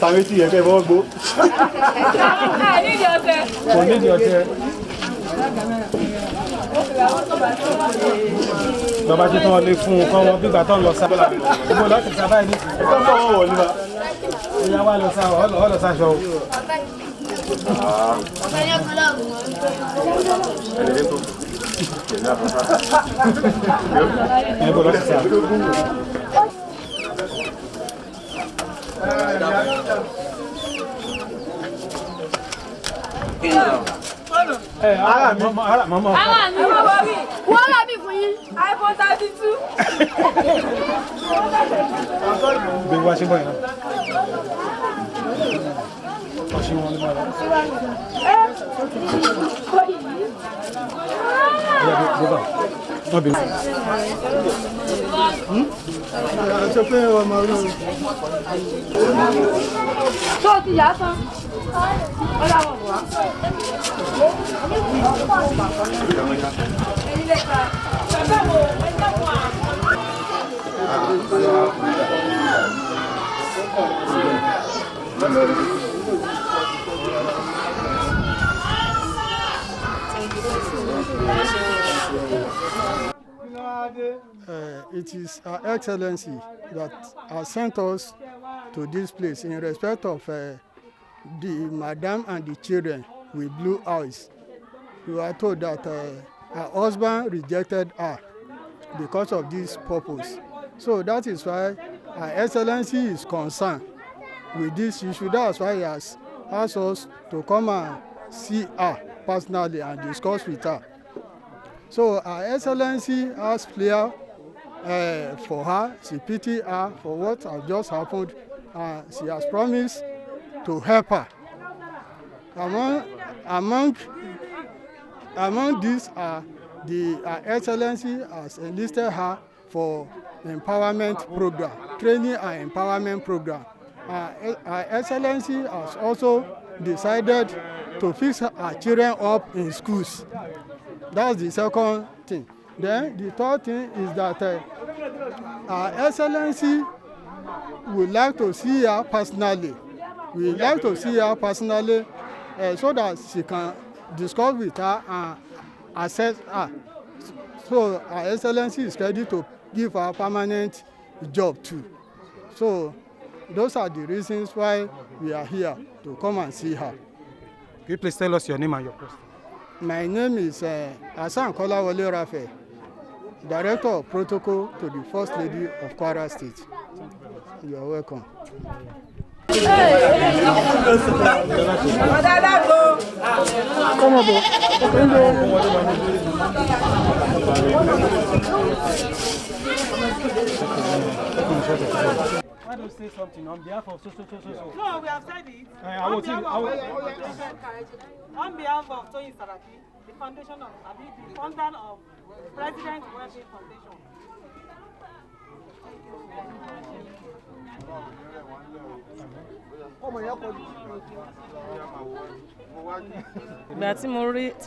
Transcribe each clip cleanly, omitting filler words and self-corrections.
Tàbí tí ẹ̀fẹ́ fọ́ gbó. Kò nídìí ọ̀tẹ̀. Bàbá tí tán lè fún un kọ́ wọn bí ìgbà tán lọ sábà. Gbogbo láti sábà ní ẹ̀kọ́ fọ́ wọ̀ wọ̀ nípa. Ìyá wa lọ sáà ọ̀lọ́ sáṣọ. Ẹ̀bọ̀ lọ sí sáà. iPhone 32. Big washing boy. Washing one more. Yeah, go. No be. It's okay, So ti ya tán. Ola won wa. It is Her Excellency that has sent us to this place in respect of the madam and the children with blue eyes. We were told that her husband rejected her because of this purpose. So that is why Her Excellency is concerned with this issue. That's why he has asked us to come and see her personally and discuss with her. So Her Excellency has prayer for her. She pity her for what has just happened, and she has promised to help her. Among these are Her Excellency has enlisted her for empowerment program, training and empowerment program. Her Excellency has also decided to fix her children up in schools. That's the second thing. Then the third thing is that Her Excellency would like to see her personally. We would like to see her personally so that she can discuss with her and assess her. So Her Excellency is ready to give her a permanent job too. So those are the reasons why we are here to come and see her. Can you please tell us your name and your post? My name is Hassan Kolawole Rafe, Director of Protocol to the First Lady of Kwara State. You are welcome. Come on, Why don't you say something on behalf of so? No, we have said it. On behalf of Toyin Saraki, the foundation of the founder of President Welfare Foundation. Ìgbà tí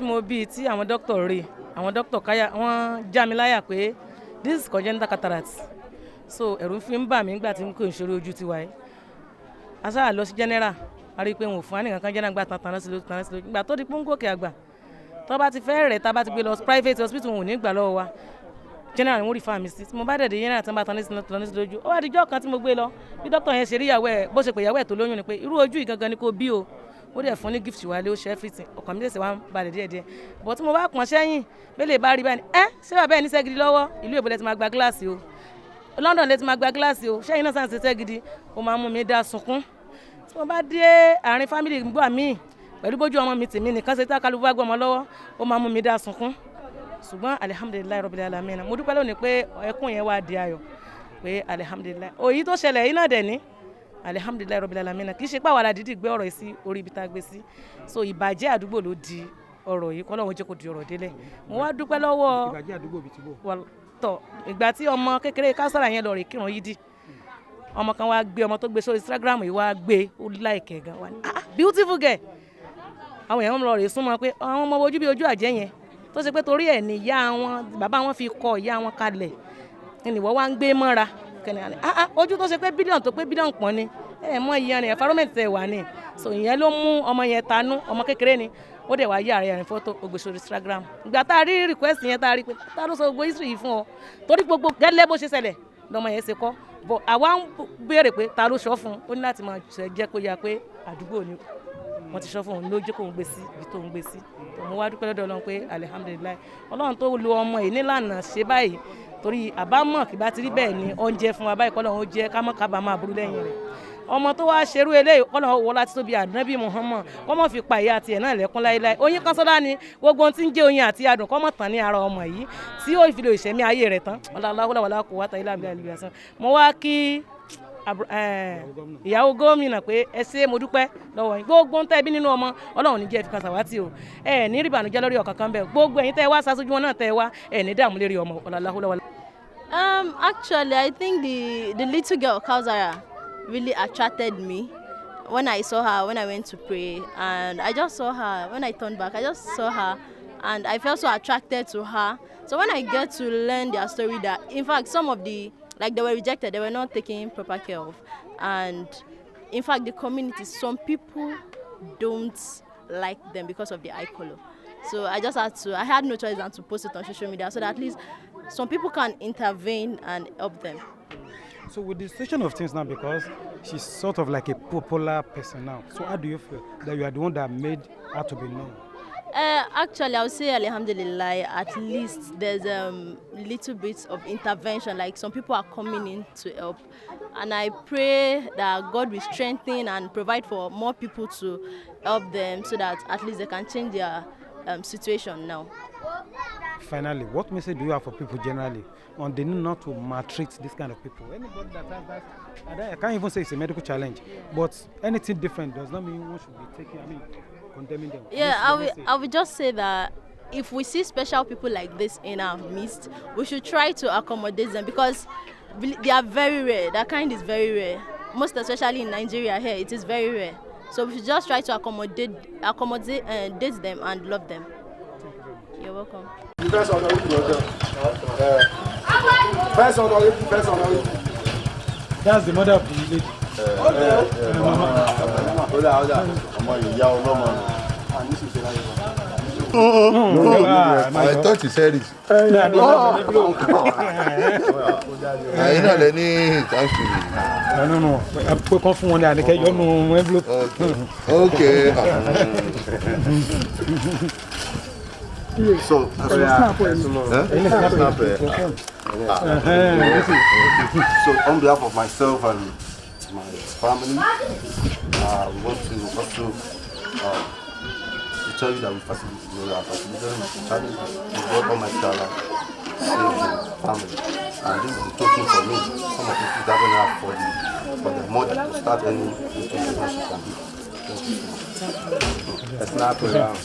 mo bí tí àwọn dókítà káyà wọ́n já mi láyà pé this is congenital cataract. So ẹ̀rù fi ń bà mí nígbà tí n kò ìṣòro ojú ti wáyé. A sáà lọ sí general, a rí i pé wọn ò fún wa ní kankan general gbà tán sí lójú. Ìgbà tó di pọ́ńgòkè àgbà tó bá ti fẹ́ rẹ̀ tá bá ti gbé lọ private hospital wọn ò ní gbà lọ́wọ́ wa. General wọ́n rí fáàmì sí tí mo bá dẹ̀ dé general tí wọ́n bá tán ní sí lójú. Ó wá di ijọ́ kan tí mo gbé lọ bí dókítà yẹn ṣe rí ìyàwó ẹ̀ bó ṣe pé ìyàwó ẹ̀ tó lóyún ni pé irú ojú yìí gangan ni kò bí o. Ó dẹ̀ fún ní gift wálé ó ṣe everything ọkàn mi lè ṣe wá ń balẹ̀ díẹ̀díẹ̀. Bọ̀ tí mo bá pọ̀n sẹ́yìn bẹ́ẹ̀ lè bá rí báyìí ṣé bàbá ẹ̀ ní sẹ́gidi lọ́wọ́ ìlú èbó lẹ ti máa gba gíláàsì o. London lè ti máa gba gíláàsì o ṣẹ́yìn náà sàn ṣiṣẹ́ gidi ó máa mú mi dá sunkún tí mo bá dé àárín family gbọ́ mi pẹ̀lú bójú ọmọ mi tèmi nìkan ṣe tá a kálukú bá gbọ́ ọmọ lọ́wọ́ ó máa mú mi dá sunkún ṣùgbọ́n alihamudulilayi rabbil alamin mo dúpẹ́ lónìí pé ẹkún yẹn wá di ayọ̀ pé alihamudulilayi òyìn tó ṣẹlẹ̀ yìí náà dẹ̀ ní alihamudulilayi rabbil alamin kì í ṣe pé àwa la dídì gbé ọ̀rọ̀ yìí sí orí ibi tá a gbé sí so ìbàjẹ́ àdúgbò ló di ọ̀rọ̀ yìí kọ́lọ́hún jẹ́ kó di ọ̀rọ̀ délẹ̀ mo wá dúpẹ́ lọ́wọ́ ìbàjẹ́ àdúgbò bíi ti bò. tọ̀ ìgbà tí ọmọ kékeré kásárà yẹn lọ rè kírun yídì ọmọ kan wá gbé ọmọ tó gbé sórí Instagram yìí wá gbé ó láìkẹ́ gan wá ní beautiful girl àwọn èèyàn lọ rè súnmọ́ pé àwọn ọmọ ojú bí ojú àjẹ́ yẹn tó ṣe pé torí ẹ̀ ní ìyá wọn bàbá wọn fi kọ ìyá wọn kalẹ̀ ìwọ wá ń gbé mọ́ra kẹ́ni ojú tó ṣe pé bílíọ̀nù tó pé bílíọ̀nù pọ̀ ni mọ ìyá ni environment ẹ̀ wà ní so ìyẹn ló mú ọmọ yẹn tanú ọmọ kékeré ni ó dẹ̀ wá yà rẹ̀ fọ́tò ó gbé sórí Instagram ìgbà tá a rí request yẹn tá a rí pé tá ló sọ gbogbo history yìí fún ọ torí gbogbo gẹ́lẹ́ bó ṣe ṣẹlẹ̀ lọmọ yẹn ṣe kọ́ bọ̀ àwa ń béèrè pé ta ló sọ fún un ó ní láti máa jẹ́ kó yá pé àdúgbò ni wọ́n ti sọ fún òun ló jẹ́ kó ń gbé sí ibi tó ń gbé sí mo wá dúpẹ́ lọ́dọ̀ Ọlọ́run pé alihamudulilayi Ọlọ́run tó lo ọmọ yìí nílànà ṣe báyìí torí àbámọ̀ kì bá ti rí bẹ́ẹ̀ ni oúnjẹ fún wa báyìí kọ́lọ́run ó jẹ́ ká mọ́ kábàámọ̀ aburú lẹ́yìn rẹ̀ ọmọ tó wá ṣerú eléyìí kọ́lọ́run wọ láti tóbi ànábì Muhammad kọ́mọ́ fi pa ìyá àti ẹ̀ náà lẹ́kún láéláé oyin kan sọ́dá ni gbogbo ohun tí ń jẹ́ oyin àti adùn kọ́mọ́ tán ní ara ọmọ yìí tí ó fi lè ṣẹ̀mí ayé rẹ̀ tán ọlọ́wọ́lá kò wá ta ilé àbílẹ̀ àlùbíyà sàn mo wá kí ìyàwó gómìnà pé ẹ ṣé mo dúpẹ́ lọ́wọ́ yín gbogbo ń tẹ́ bí nínú ọmọ Ọlọ́run ní jẹ́ ìfikàn sàwátì o ẹ ní rí ìbànújẹ́ lórí ọ̀kankan bẹ́ẹ̀ gbogbo ẹ̀yin tẹ́ wá ṣaṣojú wọn náà tẹ́ wá ẹ ní dààmú lérí ọmọ ọlọ́láhùlọ́wọ́lá. Actually, I think the little girl Kausara really attracted me when I saw her when I went to pray, and I just saw her when I turned back. I just saw her, and I felt so attracted to her. So when I get to learn their story, that in fact some of the they were rejected, they were not taken proper care of, and in fact the community, some people don't like them because of the eye color. So I had no choice than to post it on social media so that at least some people can intervene and help them. So with the situation of things now, because she's sort of like a popular person now, so how do you feel that you are the one that made her to be known? Actually, I would say alhamdulillah, at least there's little bit of intervention, like some people are coming in to help, and I pray that God will strengthen and provide for more people to help them so that at least they can change their situation now. Finally, what message do you have for people generally on the need not to maltreat this kind of people? Anybody that has that, I can't even say it's a medical challenge, but anything different does not mean one should be taking, condemning them. Yeah, I would just say that if we see special people like this in our midst, we should try to accommodate them because they are very rare. That kind is very rare. Most especially in Nigeria here, it is very rare. So we should just try to accommodate them and love them. You're welcome. First honorable. That's the mother of the lady. I thought you said it. I know any thank you. No. I put on phone and get your envelope. Okay. So, on behalf of myself and my family, we want to also to tell you that we facilitated the challenge to God Almighty Allah save the family. And this is the token for me. Some of the people that don't have for the mother to start any relationship can be. That's not around.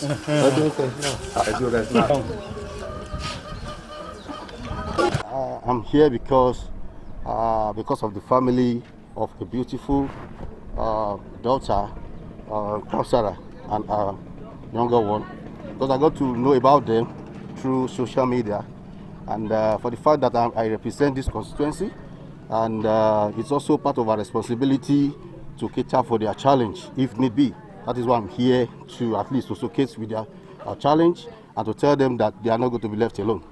I'm here because of the family of a beautiful daughter, Kausara, and a younger one. Because I got to know about them through social media, and for the fact that I represent this constituency, and it's also part of our responsibility to cater for their challenge if need be. That is why I'm here to at least to showcase with their challenge and to tell them that they are not going to be left alone.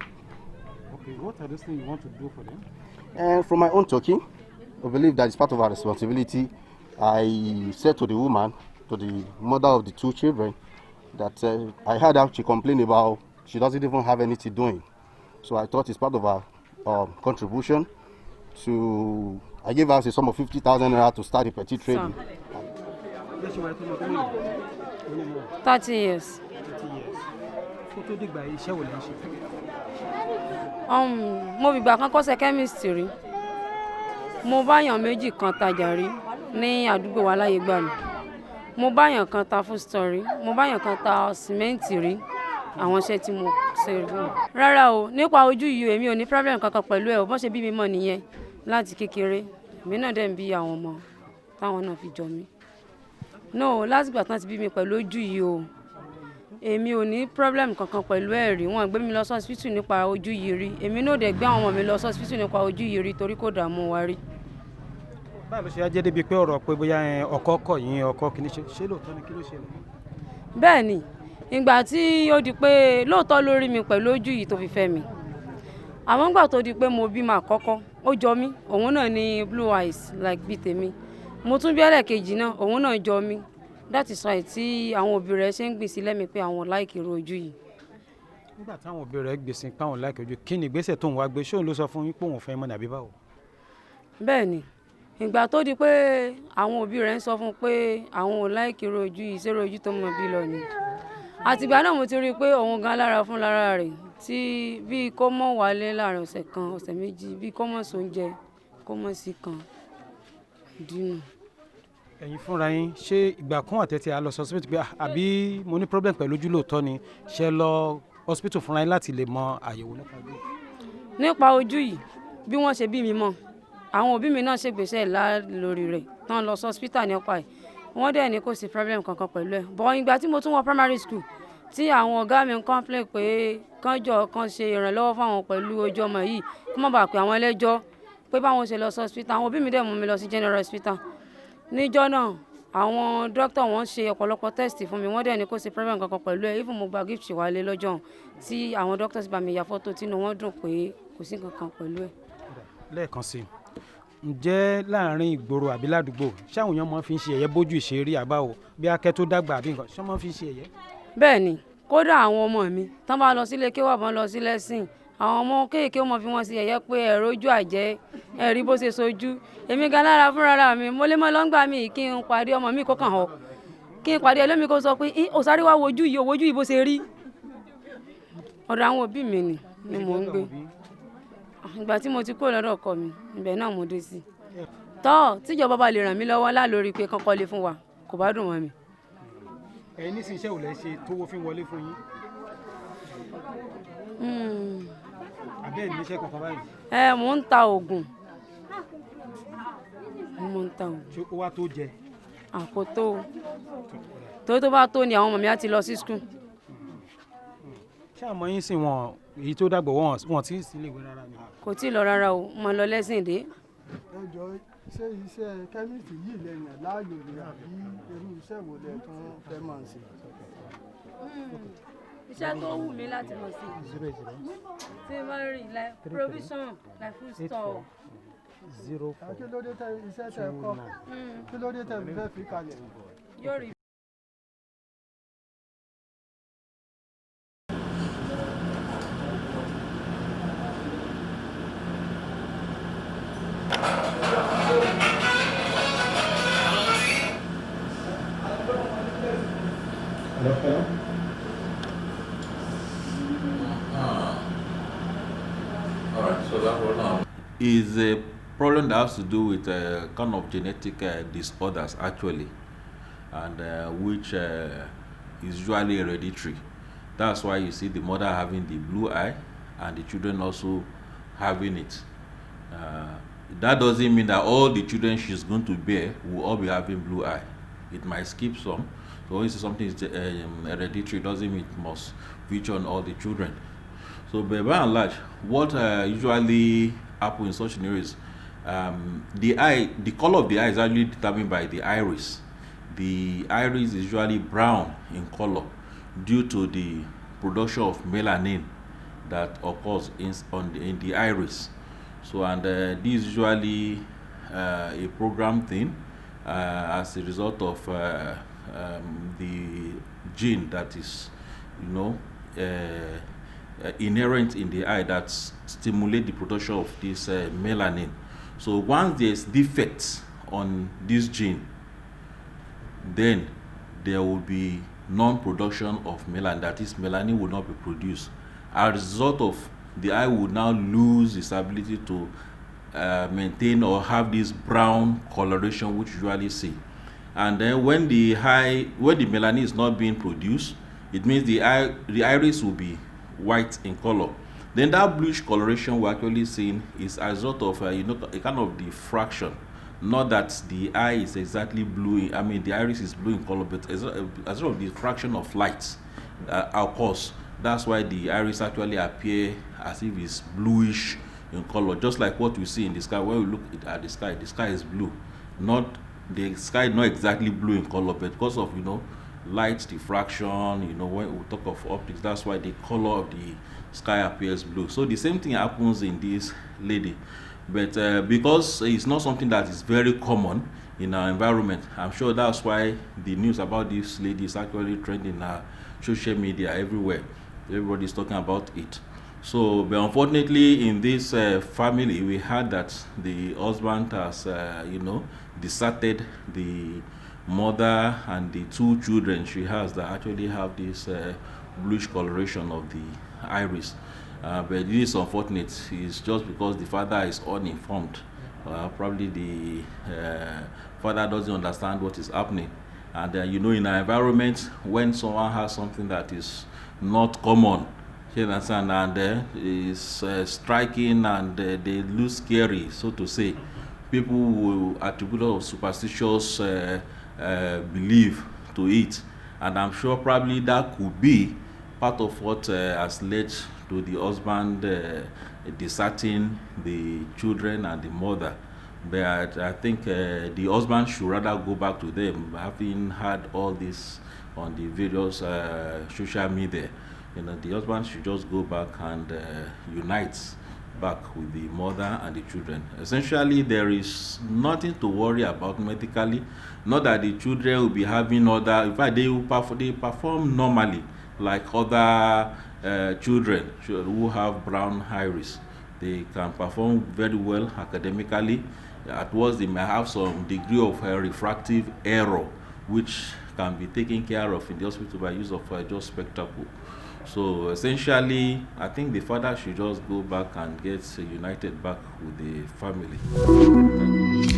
Okay, what are those things you want to do for them? And from my own talking, I believe that it's part of our responsibility. I said to the woman, to the mother of the two children, that I heard how she complained about she doesn't even have anything doing. So I thought it's part of our contribution to. I gave her a sum of 50,000 naira to start a petty trading. 30 years. 30 years. Kó tó dìgbà yìí, iṣẹ́ wo lẹ ń ṣe? Mo fìgbà kan kọ́ṣẹ́ chemist rí. Mo báyàn méjì kan tajà rí ní àdúgbò wa láyé gbà mí. Mo báyàn kan ta food store rí. Mo báyàn kan ta sìmẹ́ǹtì rí. Àwọn iṣẹ́ tí mo ṣe rí. Rárá o, nípa ojú yìí èmi ò ní problem kankan pẹ̀lú ẹ̀ o. Bọ́n ṣe bí mi mọ̀ nìyẹn láti kékeré. Èmi náà dẹ̀ ń bí àwọn ọmọ táwọn náà fi jọ mí. No, látìgbà tán ti bí mi pẹ̀lú ojú yìí o. Èmi ò ní problem kankan pẹ̀lú ẹ̀ rí. Wọ́n gbé mi lọ sí hospital nípa ojú yìí rí. Èmi náà dẹ̀ gbé àwọn ọmọ mi lọ sí hospital nípa ojú yìí rí torí kò dààmú wa rí. Báwo ló ṣe á jẹ́ débi pé ọ̀rọ̀ pé bóyá ọkọ kọ̀ yín ọkọ kìíní ṣe lóòótọ́ ni kí ló ṣe lọ? Bẹ́ẹ̀ ni, ìgbà tí ó di pé lóòótọ́ ló rí mi pẹ̀lú ojú yìí tó fi fẹ́ mi. Àmọ́ ìgbà tó di pé mo bímọ àkọ́kọ́, ó jọ mí. Òun náà ní blue eyes like bí tèmi. Mo tún bí ẹlẹ́ẹ̀kejì náà, òun náà jọ mí. That is why tí àwọn òbí rẹ̀ ṣe ń gbìn sí lẹ́mìí pé àwọn láìkì irú ojú yìí. Nígbà táwọn òbí rẹ̀ gbèsè pé àwọn láìkì ojú, kí ni ìgbésẹ̀ tó ń wá gbé? Ṣé òun ló sọ fún yín pé òun fẹ́ mọ́ nàbí báwo? Bẹ́ẹ̀ ni, ìgbà tó di pé àwọn òbí rẹ̀ ń sọ fún pé àwọn ò láìkì irú ojú yìí, ṣé ojú tó mọ bí lọ ni. Àtìgbà náà mo ti rí i pé òun gan lára fún lára rẹ̀ tí bí kò mọ̀ wálé láàrin ọ̀sẹ̀ kan, ọ̀sẹ̀ méjì, bí kò mọ̀ sóúnjẹ, kò mọ̀ sí kan dínú. Ẹ̀yin fúnra yín ṣé ìgbà kan àtẹ̀tẹ̀ á lọ sọ hospital pé àbí mo ní problem pẹ̀lú ojú lóòótọ́ ni ṣe lọ hospital fúnra yín láti lè mọ àyẹ̀wò nípa ojú? Nípa ojú yìí bí wọ́n ṣe bí mi mọ̀ àwọn òbí mi náà ṣègbésẹ̀ lórí rẹ̀ tán lọ sí hospital nípa ẹ̀ wọ́n dẹ̀ ní kò sí problem kankan pẹ̀lú ẹ̀. Bọ̀ ìgbà tí mo tún wọ primary school tí àwọn ọ̀gá mi ń complain pé kán jọ kan ṣe ìrànlọ́wọ́ fáwọn pẹ̀lú ojú ọmọ yìí kó má bàa pé àwọn ẹlẹ́jọ́ pé báwọn ṣe lọ sí hospital, àwọn òbí mi dẹ̀ mú mi lọ sí general hospital. Níjọ́ náà àwọn dókítà wọ́n ṣe ọ̀pọ̀lọpọ̀ test fún mi, wọ́n dẹ̀ ní kò sí problem kankan pẹ̀lú ẹ̀. Even mo gba gift wálé lọ́jọ́ tí àwọn dókítà sì bá mi ya fọ́tò tínú wọn dùn pé kò sí kankan pẹ̀lú ẹ̀. Lẹ́ẹ̀kan sí i, ǹjẹ́ láàrin ìgboro àbí ládùúgbò ṣé àwọn èèyàn máa fi ń ṣe ẹ̀yẹ bójú ìṣeré àbáwò bí akẹ́ tó dàgbà àbí nǹkan ṣé wọ́n máa fi ń ṣe ẹ̀yẹ? Bẹ́ẹ̀ ni, kódà àwọn ọmọ mi tán bá lọ sílé kéwà bọ́n lọ sí lẹ́sìn àwọn ọmọ kéèké wọn fi wọn sí ẹ̀yẹ pé ẹ̀rọ ojú àjẹ́ ẹ̀rí bó ṣe sojú. Èmi gan lára fúnra mi mo lè mọ́ lọ́ngbà mi kí n pàdé ọmọ mi kó kàn họ kí n pàdé ẹlẹ́mi kó sọ pé ó sáré wá wojú yìí bó ṣe rí. Ọ̀dọ̀ àwọn òbí mi ni mò ń gbé. Ìgbà tí mo ti kúrò lọ́dọ̀ ọkọ mi ibẹ̀ náà mo dé sí. Tíjọba bá lè ràn mí lọ́wọ́ lálórí pé kán kọ́lé fún wa kò bá dùn mọ́ mi. Ẹ̀yin nísìnyí iṣẹ́ ò lẹ́ ṣe tówó fi ń wọlé fún yín? Àbẹ́ ẹ̀ níṣẹ́ kankan báyìí? Mò ń ta oògùn. Ṣé ó wá tó jẹ? Àkótó tó bá tó ni àwọn ọmọ mi á ti lọ sí skul. Ṣé àmọ́ yín sì wọ́n èyí tó dàgbà wọ́n tí ì sí iléèwé rárá ni? Kò tí ì lọ rárá o, mo lọ lẹ́sìn dé. Ẹ jọ ṣé iṣẹ́ kẹ́míìsì yìí lẹ́yìn láàyò ni àbí irú iṣẹ́ wo lẹ tún fẹ́ máa ṣe? Iṣẹ́ tó wù mí láti lọ sí tí wọ́n rí like provision like food store. Kí ló dé tẹ iṣẹ́ tẹ kọ́? Kí ló dé tẹ fẹ́ fi kalẹ̀? Yóò rí. Is a problem that has to do with kind of genetic disorders actually, and which is usually hereditary. That's why you see the mother having the blue eye and the children also having it. That doesn't mean that all the children she's going to bear will all be having blue eye. It might skip some. So when you say something is hereditary, doesn't mean it must feature on all the children. So by and large, what usually happens in such scenarios, the color of the eye is actually determined by the iris. The iris is usually brown in color due to the production of melanin that occurs in the iris. So and this is usually a programmed thing as a result of the gene that is, inherent in the eye that stimulate the production of this melanin. So once there's defects on this gene, then there will be non-production of melanin, that is, melanin will not be produced. As a result of, the eye will now lose its ability to maintain or have this brown coloration which you usually see. And then when the melanin is not being produced, it means the iris will be white in color. Then that bluish coloration we're actually seeing is as a result of a kind of diffraction. Not that the eye is exactly blue, I mean the iris is blue in color, but as a result of the diffraction of light, of course, that's why the iris actually appear as if it's bluish in color, just like what we see in the sky. When we look at the sky is blue. The sky is not exactly blue in color, but because of light diffraction, when we talk of optics, that's why the color of the sky appears blue. So the same thing happens in this lady, but because it's not something that is very common in our environment, I'm sure that's why the news about this lady is actually trending in social media everywhere. Everybody's talking about it. So, but unfortunately, in this family, we heard that the husband has, deserted the mother and the 2 children she has that actually have this bluish coloration of the iris. But it is unfortunate. It's just because the father is uninformed. Probably the father doesn't understand what is happening. And in our environment, when someone has something that is not common, you understand, and is striking, and they look scary, so to say, people will attribute a lot of superstitious belief to it, and I'm sure probably that could be part of what has led to the husband deserting the children and the mother. But I think the husband should rather go back to them, having had all this on the various social media. The husband should just go back and unite back with the mother and the children. Essentially, there is nothing to worry about medically. Not that the children will be having other, in fact, they perform normally like other children who have brown iris. They can perform very well academically. At worst, they may have some degree of refractive error, which can be taken care of in the hospital by use of just spectacle. So essentially, I think the father should just go back and get united back with the family. Thank you.